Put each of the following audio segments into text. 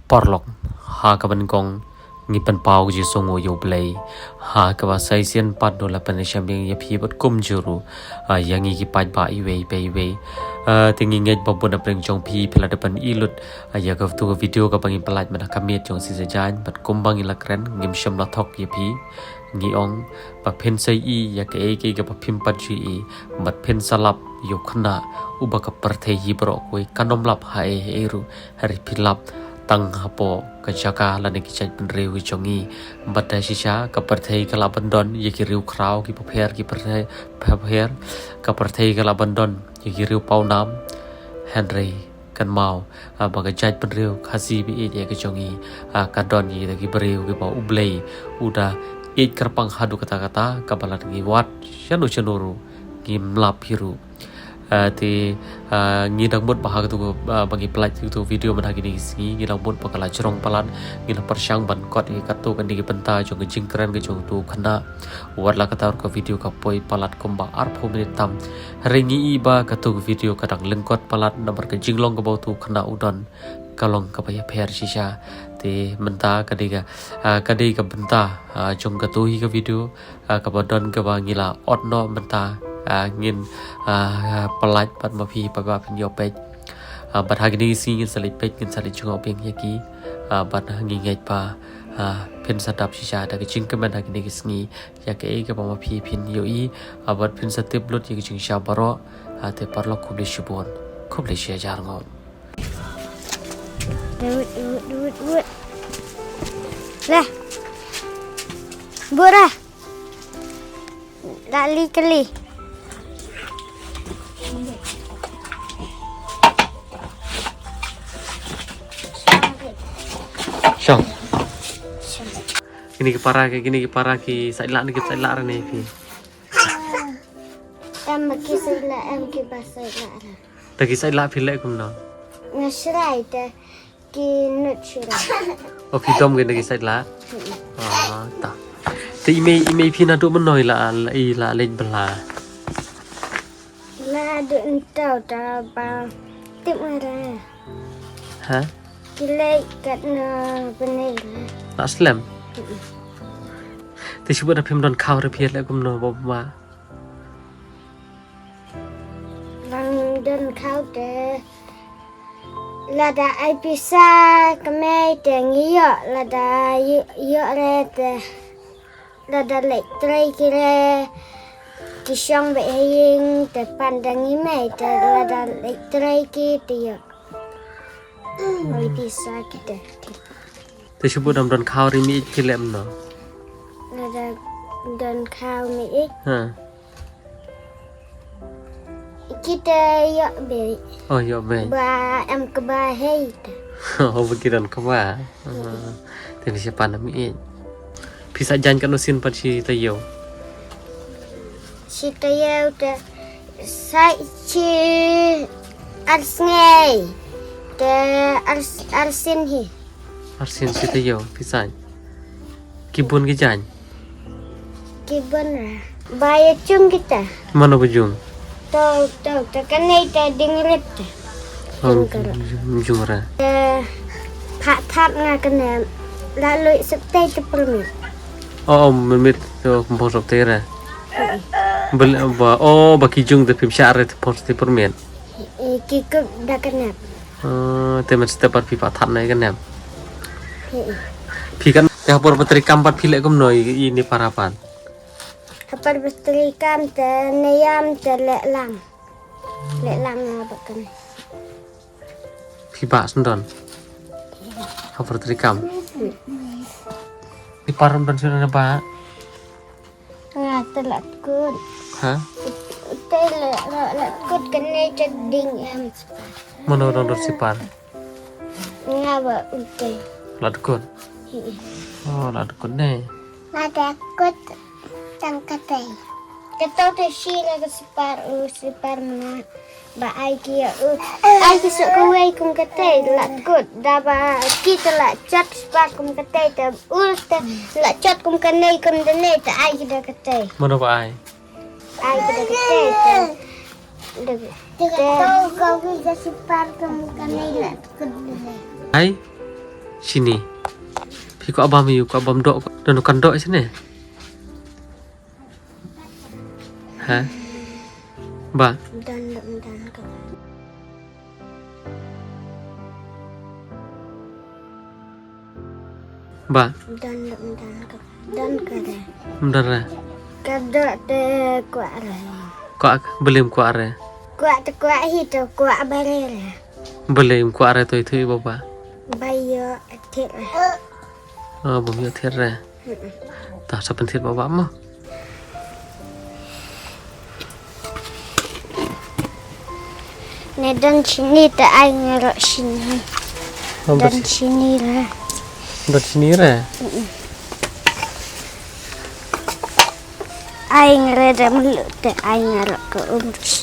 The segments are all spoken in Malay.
Porlok ha ka ban kong ngi pan pau ji songo yo play ha ka ba sai sian pat do la pan shambing ya phi bot kum juru yangi ki pat ba I we tingi ngai ba bon apreng chong phi phila de pan ilut ya ka tu video ka bangi palat man ka miet chong si sa jan bat kum bangi la kren ngim sham la thok ya phi ngi ong ba phen sai I ya ka e ka ba phim pat ji I bat phen salap yo khna uba ka parthe hi bro koi kanom lap ha e ru hari philap tang hapo kajaka lani kichat penriu chongi bata shisha ka parthei kala bandon yeki riu krau ki pher ki parthei pher ka parthei kala bandon yeki riu pau nam henry kan mau baga jat penriu khasi bi e ke chongi ka don yi ki beriu ki ba ublei uda it kerpang hadu kata-kata kabalat ngi wat chanu chanuru ki mlap hiru thì nghi đang muốn bahag tu bagi pelat tu video mana gini nghi đang muốn bakal cerong palan nghi đang persang ban kot nghi katu kan di penta jong jingkran ke jong tu khana warla kata ko video ka poi palat komba arpho minit tam ringi iba katu video kadang lengkot palat nomor ke jinglong ke bau tu khana udon kalong ka paya pher shisha thì menta kadiga ka benta jong katu hi ka video ka badon ka ba ngila otno menta ngin pelat pat mapi pa pen yo pej bat hagini si ngin salit pej ngin salit chung openg yaki bat ngi ngai pa pen sadap shisha da ke ching kemen hagini kisngi ya ke e ke pa mapi pin yo I bat pen satip lut yaki ching sha baro te parlo kubli shibon kubli shia jar ngom Duit. Lah. Bora. Lali kali. Syong gini ki para ki sai la ni pi Em ki sai la em ki ba sai la. ta ki sai la phi le kum no Ngasrai ta ki nut shirai. o phi tom ki sai la ta ti ime phi na tu man noi la len bla La du tau ta ba tip mara. ha Kilai kat na benai la. aslam ti sibut phim don khaw re phiet le kum no bo ma Lang dan kau te. Lada ai pisa kemai te ngiyo lada yo re te. Lada lek trai kire kisong be hing te pandang imai te lada lek trai ki te yo. Ai pisa kita. ti sibut don khaw re mi khilem no Lada dan kau mi ik ha kita yo be oh yo be ba em ke ba hei te. oh begiran ka ba ti ni siapa na mi pisa jan kan usin pat si tayo Si tayo te sai chi arsngai te arsin hi arsin si tayo pisa kibun ki jan kibon ra baya chung kita mana bujung tau te kanai te dingrit te bujung ra pak thap nga kana lalu septai te permit oh memit to kompos op tera bel ba oh baki jung de pim syare te pos te permen kikup da kana te men stepar pi pa than nai kan nem pi kan te hapor patri kampat pi le kum noi ini parapan apa bestri kam te nayam te lek lam nga bakan pi ba sendon hapor patri kam di param dan sudah ba nga te lek kut ha te lek kut kanai te ding em mana orang sipar nga ba ute lat kun oh lat kun ne Ada kut tang katay. Katau te shila ka sipar mga ba ay kia ay kiso kuway kung katay lat kut daba kita la chat sipar kung katay ta te la chat kung kanay kung danay ta ay kita katay mana ba ai ay kita katay ta Katau kau kita sipar kung kanay lat kut danay ai Sini. Pi ko abam yu ko abam dok dan kan dok sini. Hah? Ba. Dan. Ba. Dan kada. Mdara. Kada te kuat lah. Ko belim ko are. Kuat hito kuat barera. Belim ko are toy thui baba. Bayo atit lah. Oh, bom yo thiệt ra. Ta sa pen thiệt baba ma. Ne dan sini tak ai ngerok sini. Dan sini lah. Dot sini ra. Ai ngereda mulut tak ai ngerok ke urus.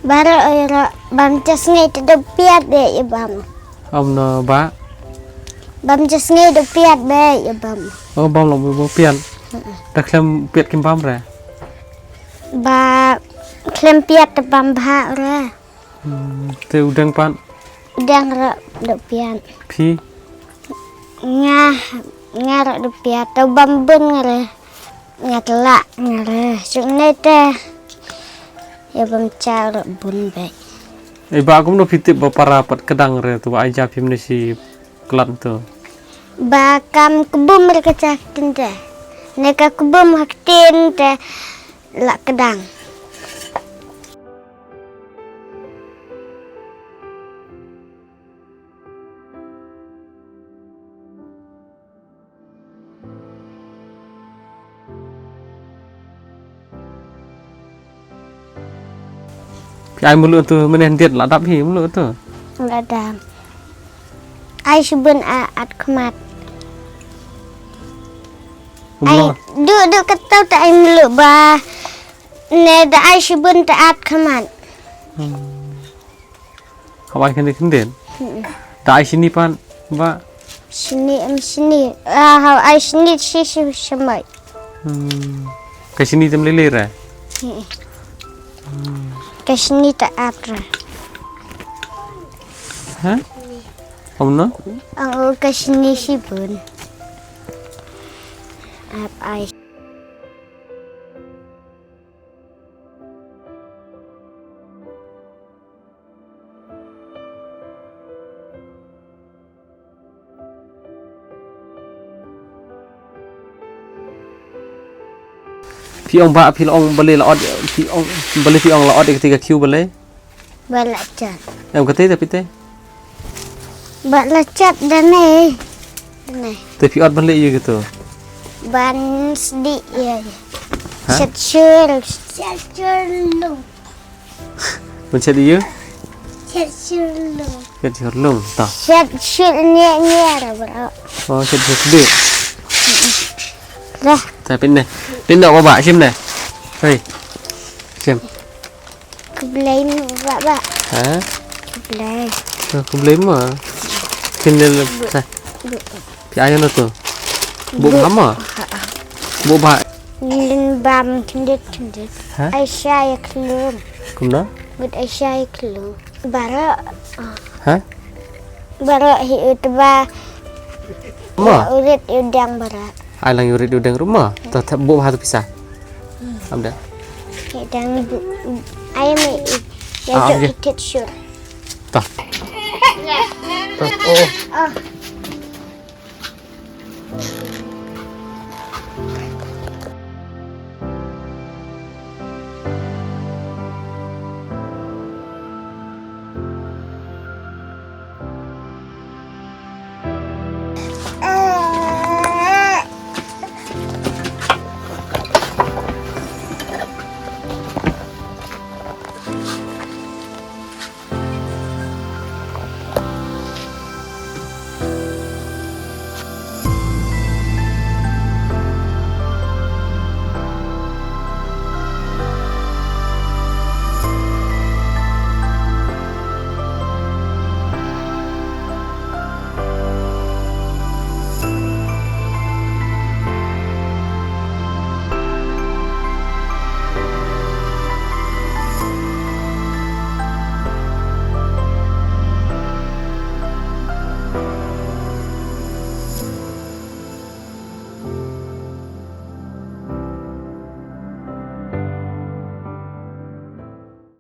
Baru ora bam jas ngai te piat be ya bam. No ba. Bam jas ngai te piat be ya bam. Oh, bom lo bo pian. Ta klem piat kim bam ra. Ba klem piat te bam bha ora. Te udang pan. Dang ra de piat. Pi. Nga ra de piat te bam bun ngare. Ngatla ngare. Sungai te ya bam cara bun be. Ba kum no pitip ba para pat kedang re tu ai ja phim ni si klan tu. Ba kam kebum mereka cakin te. Neka kebum haktin te la kedang. Ai mulut tu menen tiet la dap hi mulut tu. Enggak ada. Ai sebun at kemat. Ai duk ketau tak ai mulut ba. Ne da ai sebun tak at kemat. Kawan kan kenden. Ta ai sini pan ba. Sini ai sini semai. Ke sini tem lele ra. Ke sini tak at ra. Hah? Om no? Ang ke sini sibun. Ap ai. Pi ong ba pi ong bale la od pi ong bale pi ong la od ketika Q bale. Balak cat. Em kate tapi te. Balak cat dan ni. Te pi od bale ye gitu. Ban sedih ya. Hah? Secur lu. Mencet ye. Secur lu. Ket horlong ta. Secur ni ra bro. Oh, ket sedih. Dah. Tapi ne. Tindak ba sim ne. Hei. Sim. Keblai ba. Hah? Keblai. Aku blame mah. Kinel ta. Pi ayo no tu. Bu hama. Bu ba. Lin bam kindet. Hah? Aisyah ya kelum. Kumna? Bud Aisyah ya kelum. Bara. Hah? Bara hi utba. Ma. Urit udang bara. Ai lang yurid udang rumah. Ta bu ha tu pisah. Amda. Udang ayam ya okay. Itit syur. Ta. Oh.